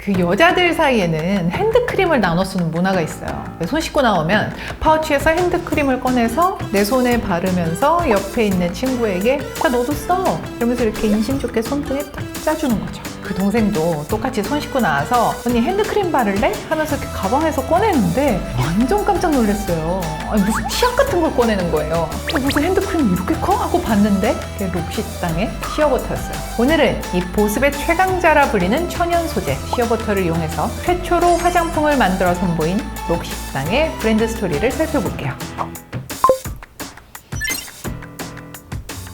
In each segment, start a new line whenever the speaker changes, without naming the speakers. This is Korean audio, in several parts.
그 여자들 사이에는 핸드크림을 나눠 쓰는 문화가 있어요. 손 씻고 나오면 파우치에서 핸드크림을 꺼내서 내 손에 바르면서 옆에 있는 친구에게 자 너도 써! 이러면서 이렇게 인심 좋게 손등에 딱 짜주는 거죠. 그 동생도 똑같이 손 씻고 나와서 언니 핸드크림 바를래? 하면서 이렇게 가방에서 꺼내는데 완전 깜짝 놀랐어요. 아니, 무슨 치약 같은 걸 꺼내는 거예요. 무슨 핸드크림이 이렇게 커? 하고 봤는데 그게 록시땅의 시어버터였어요. 오늘은 이 보습의 최강자라 불리는 천연 소재 시어버터를 이용해서 최초로 화장품을 만들어 선보인 록시땅의 브랜드 스토리를 살펴볼게요.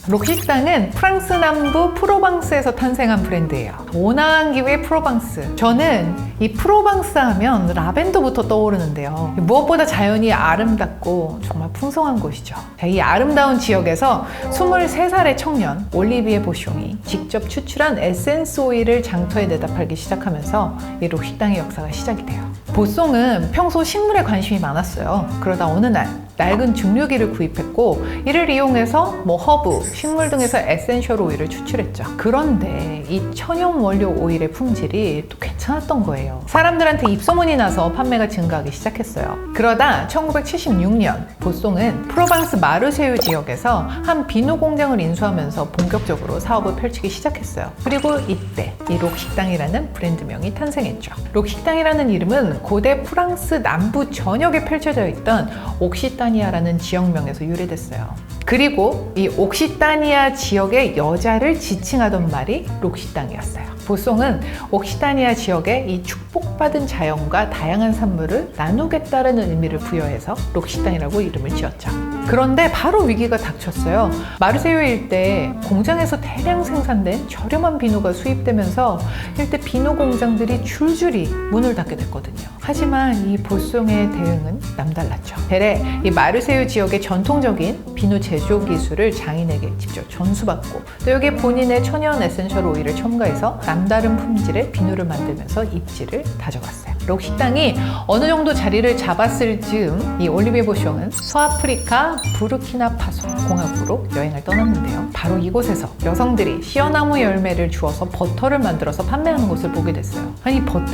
록시땅은 프랑스 남부 프로방스에서 탄생한 브랜드예요. 온화한 기후의 프로방스. 저는 이 프로방스 하면 라벤더부터 떠오르는데요. 무엇보다 자연이 아름답고 정말 풍성한 곳이죠. 이 아름다운 지역에서 23살의 청년 올리비에 보숑이 직접 추출한 에센스 오일을 장터에 내다 팔기 시작하면서 이 록시땅의 역사가 시작이 돼요. 보숑은 평소 식물에 관심이 많았어요. 그러다 어느 날 낡은 중류기를 구입했고 이를 이용해서 허브, 식물 등에서 에센셜 오일을 추출했죠. 그런데 이 천연 원료 오일의 품질이 또 괜찮았던 거예요. 사람들한테 입소문이 나서 판매가 증가하기 시작했어요. 그러다 1976년 보숑은 프로방스 마르세유 지역에서 한 비누 공장을 인수하면서 본격적으로 사업을 펼치기 시작했어요. 그리고 이때 이 록시땅이라는 브랜드명이 탄생했죠. 록시땅이라는 이름은 고대 프랑스 남부 전역에 펼쳐져 있던 옥시타니아라는 지역명에서 유래됐어요. 그리고 이 옥시타니아 지역의 여자를 지칭하던 말이 록시땅이었어요. 보숑은 옥시타니아 지역에 이 축복받은 자연과 다양한 산물을 나누겠다는 의미를 부여해서 록시땅이라고 이름을 지었죠. 그런데 바로 위기가 닥쳤어요. 마르세유 일대에 공장에서 대량 생산된 저렴한 비누가 수입되면서 일대 비누 공장들이 줄줄이 문을 닫게 됐거든요. 하지만 이 보숑의 대응은 남달랐죠. 대래 이 마르세유 지역의 전통적인 비누 제조 기술을 장인에게 직접 전수받고 또 여기에 본인의 천연 에센셜 오일을 첨가해서 남다른 품질의 비누를 만들면서 입지를 다져갔어요. 록시땅이 어느 정도 자리를 잡았을 즈음 이 올리비에 보숑은 서아프리카 부르키나파소 공화국으로 여행을 떠났는데요. 바로 이곳에서 여성들이 시어나무 열매를 주워서 버터를 만들어서 판매하는 것을 보게 됐어요. 아니 버터.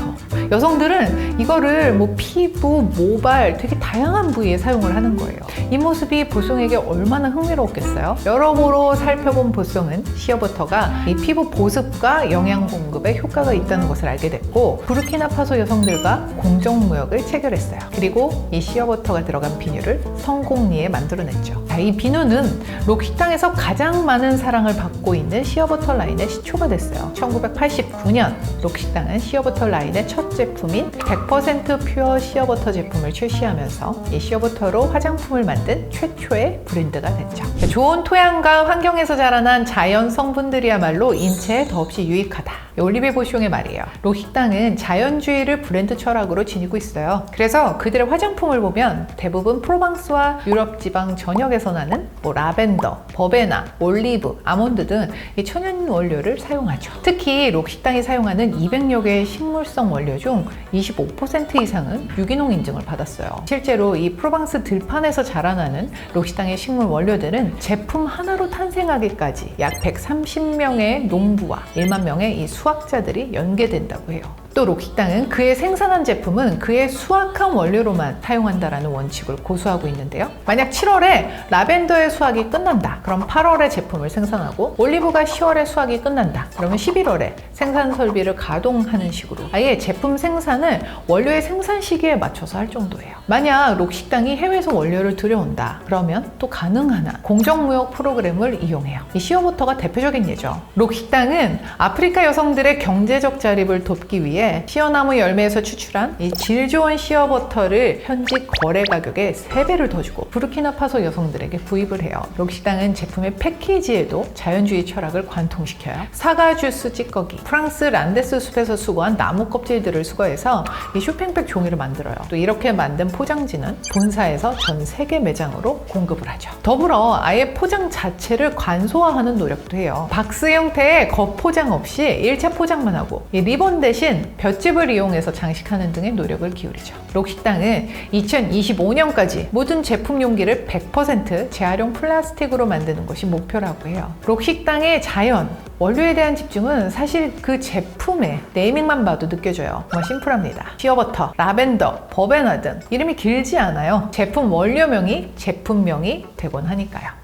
여성들은 이거를 피부, 모발 되게 다양한 부위에 사용을 하는 거예요. 이 모습이 보숑에게 얼마나 흥미로웠겠어요? 여러모로 살펴본 보숑은 시어버터가 이 피부 보습과 영양 공급에 효과가 있다는 것을 알게 됐고 부르키나파소 여성들과 공정무역을 체결했어요. 그리고 이 시어버터가 들어간 비누를 성공리에 만들어냈죠. 이 비누는 록시땅에서 가장 많은 사랑을 받고 있는 시어버터 라인의 시초가 됐어요. 1989년 록시땅은 시어버터 라인의 첫 제품인 100% 퓨어 시어버터 제품을 출시하면서 이 시어버터로 화장품을 만든 최초의 브랜드가 됐죠. 좋은 토양과 환경에서 자라난 자연 성분들이야말로 인체에 더없이 유익하다. 올리비에 보숑의 말이에요. 록시땅은 자연주의를 브랜드 철학으로 지니고 있어요. 그래서 그들의 화장품을 보면 대부분 프로방스와 유럽 지방 전역에서 나는 라벤더, 버베나, 올리브, 아몬드 등 이 천연 원료를 사용하죠. 특히 록시땅이 사용하는 200여 개의 식물성 원료 중 25% 이상은 유기농 인증을 받았어요. 실제로 이 프로방스 들판에서 자라나는 록시땅의 식물 원료들은 제품 하나로 탄생하기까지 약 130명의 농부와 1만 명의 이 수학자들이 연계된다고 해요. 또 록시땅은 그의 생산한 제품은 그의 수확한 원료로만 사용한다라는 원칙을 고수하고 있는데요. 만약 7월에 라벤더의 수확이 끝난다. 그럼 8월에 제품을 생산하고 올리브가 10월에 수확이 끝난다. 그러면 11월에 생산 설비를 가동하는 식으로 아예 제품 생산을 원료의 생산 시기에 맞춰서 할 정도예요. 만약 록시땅이 해외에서 원료를 들여온다. 그러면 또 가능하나 공정무역 프로그램을 이용해요. 이 시어버터가 대표적인 예죠. 록시땅은 아프리카 여성들의 경제적 자립을 돕기 위해 시어나무 열매에서 추출한 이 질 좋은 시어버터를 현지 거래 가격의 3배를 더 주고 부르키나파소 여성들에게 구입을 해요. 록시땅은 제품의 패키지에도 자연주의 철학을 관통시켜요. 사과 주스 찌꺼기, 프랑스 란데스 숲에서 수거한 나무 껍질들을 수거해서 이 쇼핑백 종이를 만들어요. 또 이렇게 만든 포장지는 본사에서 전 세계 매장으로 공급을 하죠. 더불어 아예 포장 자체를 관소화하는 노력도 해요. 박스 형태의 겉포장 없이 1차 포장만 하고 이 리본 대신 볏짚을 이용해서 장식하는 등의 노력을 기울이죠. 록식당은 2025년까지 모든 제품 용기를 100% 재활용 플라스틱으로 만드는 것이 목표라고 해요. 록식당의 자연, 원료에 대한 집중은 사실 그 제품의 네이밍만 봐도 느껴져요. 정말 심플합니다. 시어버터, 라벤더, 버베나 등 이름이 길지 않아요. 제품 원료명이 제품명이 되곤 하니까요.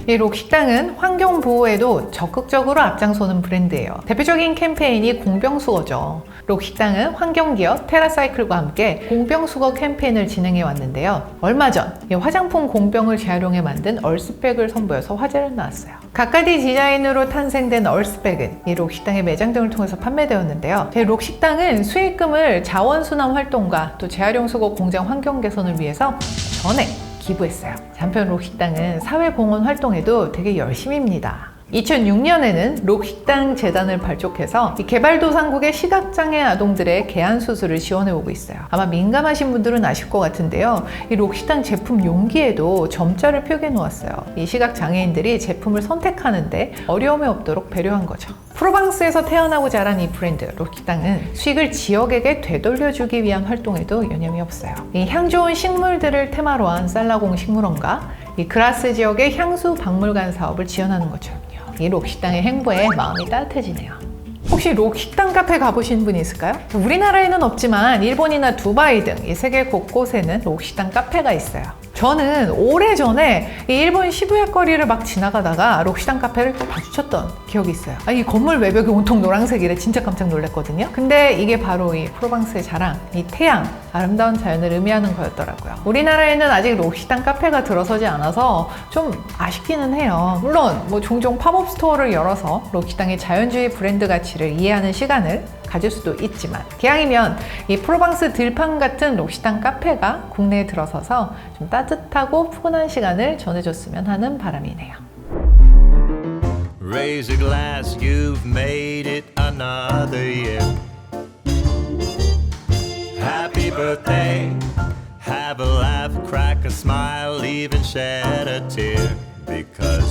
이 록식당은 환경 보호에도 적극적으로 앞장서는 브랜드예요. 대표적인 캠페인이 공병수거죠. 록식당은 환경기업 테라사이클과 함께 공병수거 캠페인을 진행해 왔는데요. 얼마 전 화장품 공병을 재활용해 만든 얼스백을 선보여서 화제를 낳았어요. 가까디 디자인으로 탄생된 얼스백은 이 록식당의 매장 등을 통해서 판매되었는데요. 록식당은 수익금을 자원순환 활동과 또 재활용 수거 공장 환경 개선을 위해서 전액 기부했어요. 한편 록식당은 사회공헌 활동에도 되게 열심입니다. 2006년에는 록식당 재단을 발족해서 개발도상국의 시각장애 아동들의 개안 수술을 지원해오고 있어요. 아마 민감하신 분들은 아실 것 같은데요. 이 록식당 제품 용기에도 점자를 표기해 놓았어요. 이 시각장애인들이 제품을 선택하는데 어려움이 없도록 배려한 거죠. 프로방스에서 태어나고 자란 이 브랜드 록식당은 수익을 지역에게 되돌려주기 위한 활동에도 여념이 없어요. 이 향 좋은 식물들을 테마로 한 살라공 식물원과 이 그라스 지역의 향수 박물관 사업을 지원하는 것처럼요. 이 록식당의 행보에 마음이 따뜻해지네요. 혹시 록식당 카페 가보신 분이 있을까요? 우리나라에는 없지만 일본이나 두바이 등 이 세계 곳곳에는 록식당 카페가 있어요. 저는 오래전에 이 일본 시부야 거리를 막 지나가다가 록식당 카페를 또 마주쳤던 기억이 있어요. 이 건물 외벽이 온통 노란색이래. 진짜 깜짝 놀랐거든요. 근데 이게 바로 이 프로방스의 자랑, 이 태양, 아름다운 자연을 의미하는 거였더라고요. 우리나라에는 아직 록식당 카페가 들어서지 않아서 좀 아쉽기는 해요. 물론 종종 팝업 스토어를 열어서 록식당의 자연주의 브랜드 가치를 이해하는 시간을 가질 수도 있지만 기왕이면 이 프로방스 들판 같은 록식당 카페가 국내에 들어서서 좀 따뜻하고 푸근한 시간을 전해줬으면 하는 바람이네요.
Raise a glass, you've made it another year. Happy birthday, have a laugh, crack a smile, even shed a tear. Because